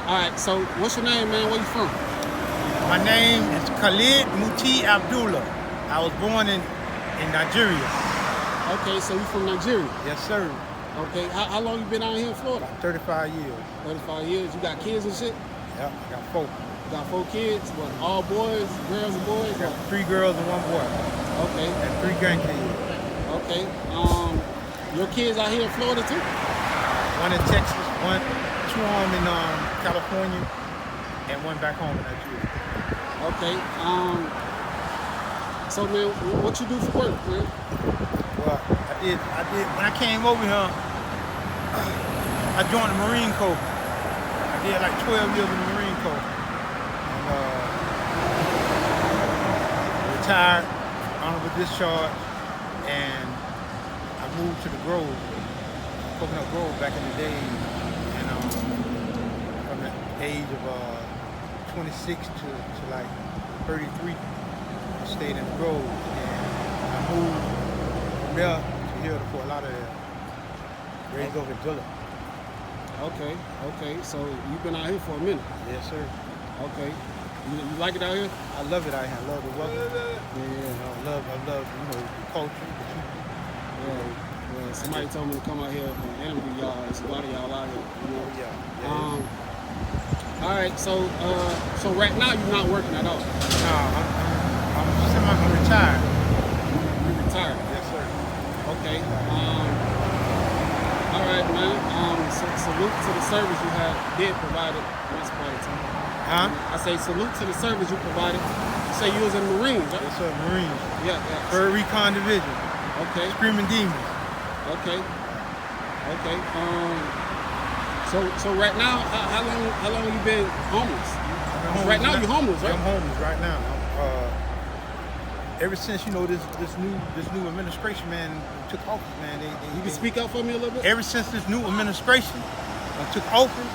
All right, so what's your name, man? Where you from? My name is Khalid Abdullah. I was born in Nigeria. Okay, so you from Nigeria? Yes, sir. Okay, how long you been out here in Florida? About 35 years. 35 years. You got kids and shit? Yep, I got 4. You got 4 kids? What, all boys, girls and boys? I got 3 girls and 1 boy. Okay. And 3 grandkids. Okay. Your kids out here in Florida too? 1 in Texas, 2 home in California, and 1 back home in Nigeria. Okay. So man, what you do for work, man? Well, I did. When I came over here, I joined the Marine Corps. I did like 12 years in the Marine Corps. And retired, honorable discharge, and I moved to the Grove, Coconut Grove back in the day. And from the age of 26 to like 33, I stayed in the Grove. And I moved from there to here to Fort Lauderdale, raised over in Dillon. Okay. So you've been out here for a minute? Yes, sir. Okay. You like it out here? I love it out here. I love the weather. Yeah. I love the culture, the people. Yeah. Somebody told me to come out here and interview y'all. There's a lot of y'all out here. You know? Yeah. All right. So right now you're not working at all. No, I'm retired. You retired? Yes, sir. Okay. All right, man. Salute to the service did provided once upon a time. Huh? I say salute to the service you provided. You say you was in the Marines, right? Yes, sir. Marines. Yeah. 3rd Recon Division. Okay. Screaming Demons. Okay. So right now, how long you been homeless? Right now you're homeless, right? I'm homeless right now. Ever since this new administration, man, took office, man. You can speak up for me a little bit. Ever since this new administration took office,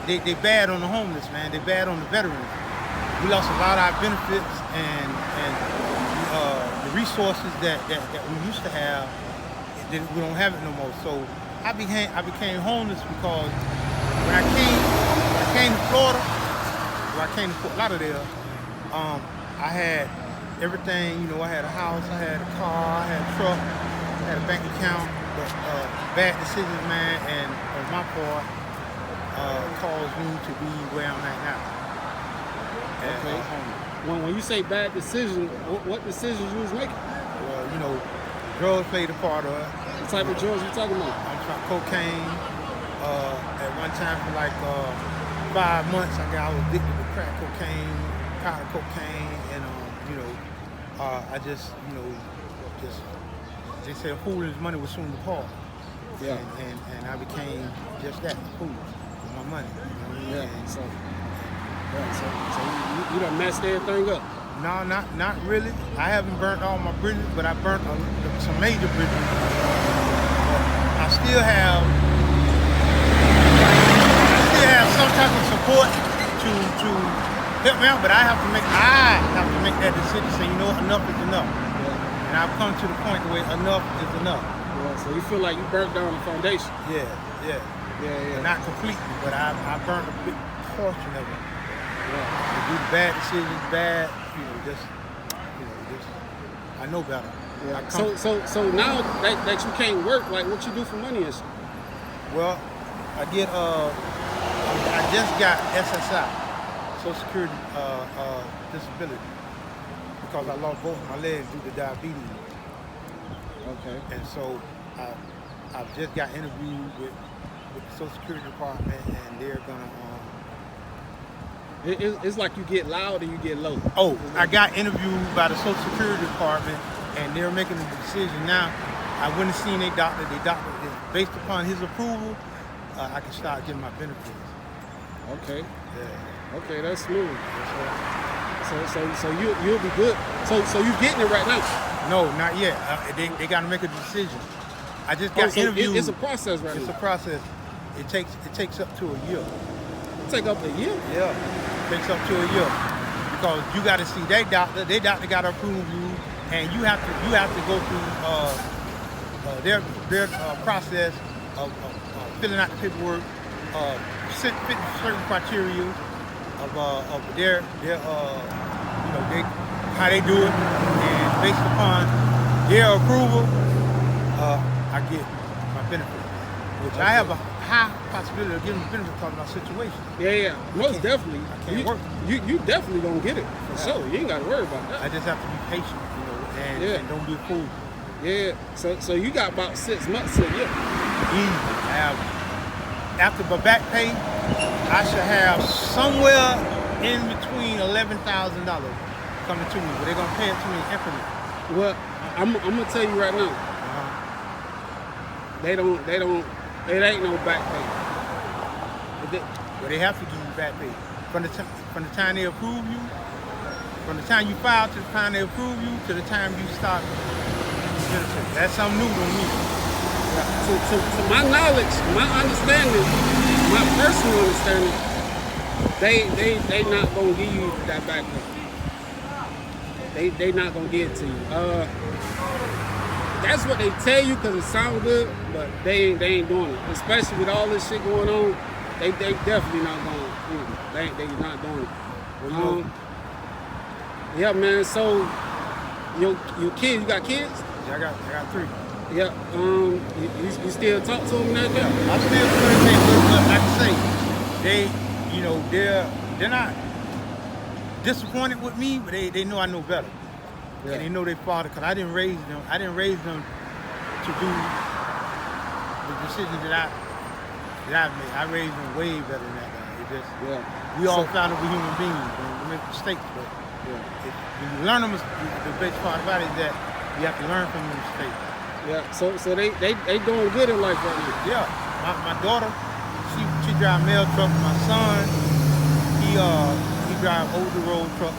they bad on the homeless, man. They bad on the veterans. We lost a lot of our benefits and the resources that we used to have. We don't have it no more. So I became homeless because when I came to Florida, when I came to Fort Lauderdale, I had everything. I had a house, I had a car, I had a truck, I had a bank account. But bad decisions, man, and on my part, caused me to be where I'm at now. Okay. When you say bad decisions, what decisions you was making? Well, drugs played a part of it. What type of drugs you talking about? I'm talking cocaine. At one time for like 5 months, I was addicted to crack cocaine, powder cocaine, and I just they said a fool and his money will soon depart. Yeah. And I became just that, a fool with my money. Yeah. So you done messed everything up. No, not really. I haven't burnt all my bridges, but I burnt some major bridges. I still have some type of support to help me out, but I have to make that decision. Say, enough is enough. Yeah. And I've come to the point where enough is enough. Yeah. So you feel like you burnt down the foundation. Yeah. Not completely, but I burnt a big portion of it. Yeah. To do the bad decisions, I know better. Yeah. So now that you can't work, like what you do for money is? Well, I just got SSI, Social Security disability, because I lost both of my legs due to diabetes. Okay. And so I've just got interviewed with the Social Security Department, and they're gonna. It's like you get loud and you get low. Oh, I got interviewed by the Social Security Department, and they're making the decision now. I went and seen their doctor. The doctor, based upon his approval, I can start getting my benefits. Okay. Yeah. Okay, that's smooth. So you'll be good. So you getting it right now? No, not yet. They got to make a decision. I just got interviewed. It's a process right now. It's a process. It takes up to a year. Take up a year? Yeah, it takes up to a year because you got to see their doctor. Their doctor got to approve you, and you have to go through their process of filling out the paperwork fit certain criteria of their how they do it, and based upon their approval, I get my benefit, which I have a high possibility of getting the benefit because of my situation. Yeah, most definitely. I can't work. You definitely gonna get it for sure. You ain't gotta worry about that. I just have to be patient, and don't be a fool. Yeah. So you got about 6 months in you. Easy. After my back pay, I should have somewhere in between $11,000 coming to me, but they're gonna pay it to me in increments. Well, I'm gonna tell you right now. They don't. It ain't no back pay. But they have to give you back pay from the time they approve you, from the time you file to the time they approve you to the time you start. That's something new to me. To my knowledge, my understanding, my personal understanding, they not gonna give you that back pay. They not gonna give it to you. That's what they tell you because it sounds good, but they ain't doing it. Especially with all this shit going on, they definitely not going. They not doing it. Yeah, man. So your kids, you got kids? Yeah, I got 3. Yeah. You still talk to them now? Yeah, I still communicate with them. Like I say, they're not disappointed with me, but they know I know better. Yeah. And they know their father, because I didn't raise them to do the decisions that I made. I raised them way better than that guy. It just we all found that we're human beings and we make mistakes, but when you learn them, the best part about it is that you have to learn from your mistakes. Yeah. So they doing good in life right now. Yeah. My daughter, she drives mail truck. My son, he drives older road truck.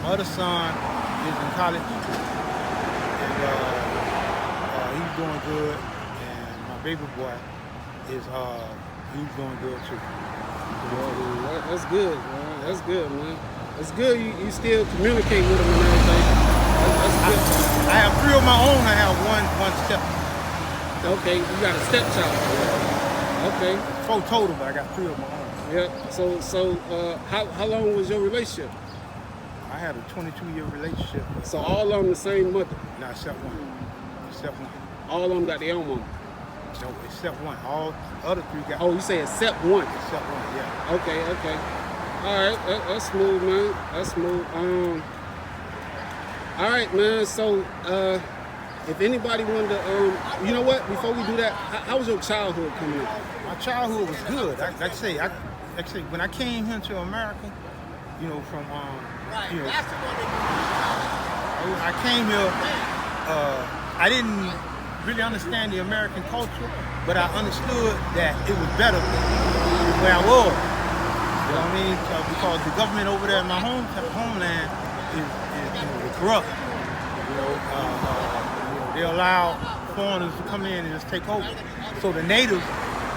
My other son is in college, and he's doing good. And my baby boy he's doing good too. Well, that's good, man. That's good, man. It's good you still communicate with them and everything. That's good. I have 3 of my own. I have one step. Okay, you got a stepchild. Okay. 4 total, but I got 3 of my own. Yeah. So how long was your relationship? I had a 22-year relationship. So all of them the same mother? No, except one. All of them got their own mom? No, except one. All other 3 got. Oh, you say except one? Except one, yeah. Okay. All right, that's smooth, man. That's smooth. All right, man. So if anybody wanted to, you know what? Before we do that, how was your childhood coming up? My childhood was good. Like I say, when I came here to America, from I came here. I didn't really understand the American culture, but I understood that it was better where I was. You know what I mean? Because the government over there in my homeland is corrupt. They allow foreigners to come in and just take over. So the natives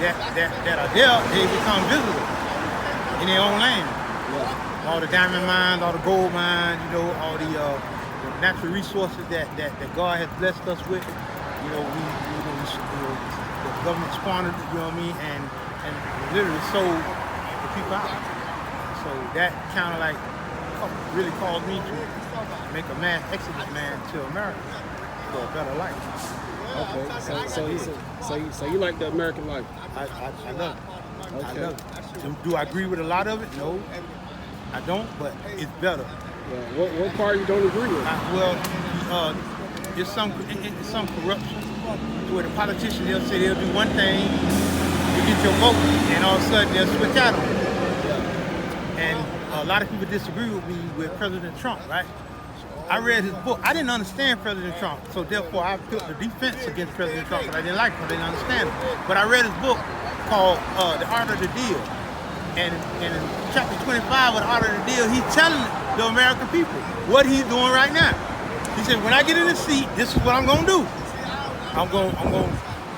that are there, they become visitors in their own land. All the diamond mines, all the gold mines, all the natural resources that God has blessed us with. The government squandered, you know what I mean, and literally sold the people out. So that kind of really caused me to make a mass exodus, to America for a better life. Okay, so you like the American life? I love it. Okay. I love it. Do I agree with a lot of it? No, I don't, but it's better. Yeah. What part you don't agree with? It's some corruption where the politicians, they'll say they'll do one thing to get your vote, and all of a sudden they'll switch out on it. And a lot of people disagree with me with President Trump, right? I read his book. I didn't understand President Trump, so therefore I built the defense against President Trump, because I didn't like him, I didn't understand him. But I read his book called The Art of the Deal. And in chapter 25 of The Art of the Deal, he's telling the American people what he's doing right now. He said, when I get in the seat, this is what I'm gonna do. I'm gonna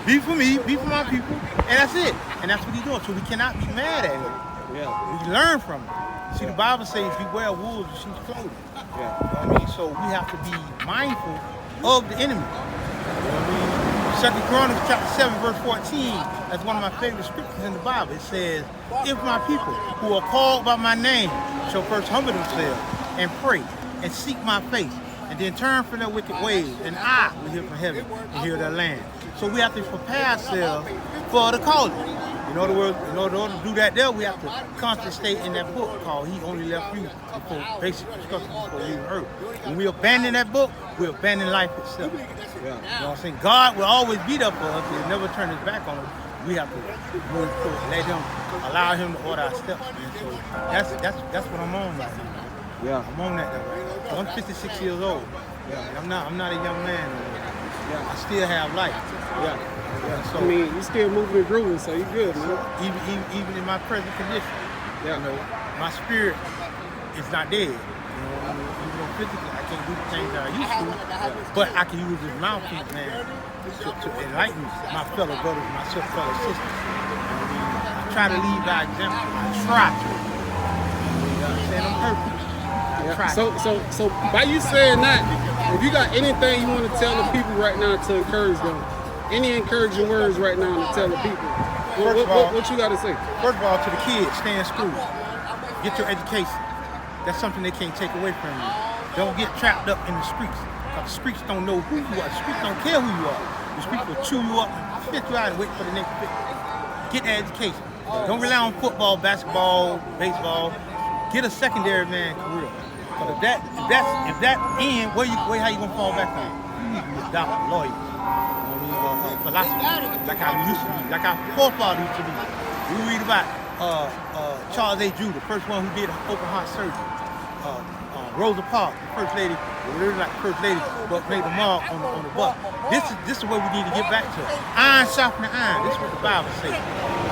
be for me, be for my people, and that's it. And that's what he's doing. So we cannot be mad at him. Yeah. We learn from him. See, the Bible says, beware wolves in sheep's clothing. Yeah. You know what I mean? So we have to be mindful of the enemy. You know what I mean? Second Chronicles chapter 7, verse 14. That's one of my favorite scriptures in the Bible. It says, if my people who are called by my name shall first humble themselves and pray and seek my face and then turn from their wicked ways, and I will hear from heaven and heal their land. So we have to prepare ourselves for the calling. In other words, in order to do that there, we have to constantly stay in that book called He Only Left You before basic instructions before leaving earth. When we abandon that book, we abandon life itself. Yeah. You know what I'm saying? God will always be there for us. He'll never turn his back on us. We have to move forward, let him, allow him to order our steps, man. So that's what I'm on right now. Yeah. I'm on that right now. I'm 56 years old. Yeah. And I'm not a young man anymore. Yeah. I still have life. Yeah. Yeah. So I mean, you still moving and grooving, so you good, man. even in my present condition, Yeah. you know, my spirit is not dead. You know, even though physically I can't do the things that I used to, but I can use this mouthpiece, man, to enlighten my fellow brothers, my fellow sisters. I try to lead by example. I try to. You know what I'm saying? I'm perfect. Yeah. So by you saying that, if you got anything you want to tell the people right now to encourage them, any encouraging words right now to tell the people, what you got to say? First of all, to the kids, stay in school. Get your education. That's something they can't take away from you. Don't get trapped up in the streets. Because the streets don't know who you are. The streets don't care who you are. The streets will chew you up and spit you out and wait for the next pick. Get that education. Don't rely on football, basketball, baseball. Get a secondary man career. Because if that end, how you gonna fall back on? You need to be a doctor, lawyer, philosopher, like I used to be, like our forefathers used to be. We read about Charles A. Drew, the first one who did open heart surgery. Rosa Parks, the first lady, literally like the first lady, but made the mark on the butt. This is what we need to get back to. Iron sharpening iron. This is what the Bible says.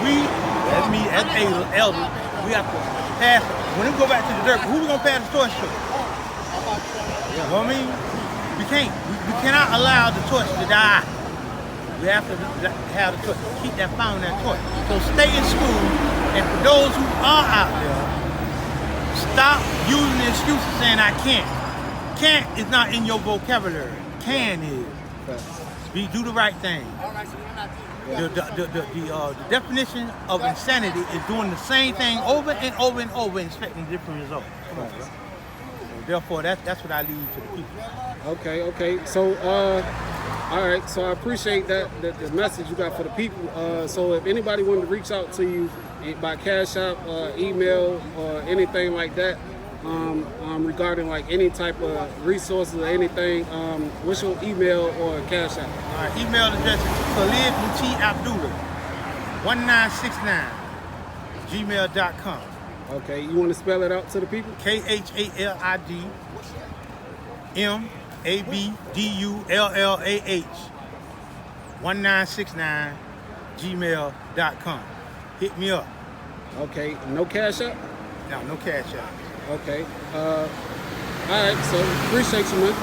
We, as elders, we have to pass. When we go back to the dirt, who we gonna pass the torch to? You know what I mean? We can't. We cannot allow the torch to die. We have to have the torch. Keep that fire on that torch. So stay in school, and for those who are out there, stop using the excuses saying I can't. Can't is not in your vocabulary. Can is. Do the right thing. The definition of insanity is doing the same thing over and over and over and expecting a different result. Come on, bro. So therefore, that's what I leave to the people. Okay. So, all right. So I appreciate that the message you got for the people. So if anybody wanted to reach out to you by Cash App, email, or anything like that, regarding like any type of resources or anything, what's your email or Cash App? All right, email address is Khalid Abdullah 1969 gmail.com. Okay, you want to spell it out to the people? KHALID MABDULLAH 1969 gmail.com. Hit me up. Okay, no Cash App? No Cash App. Okay. All right, so appreciate you, man.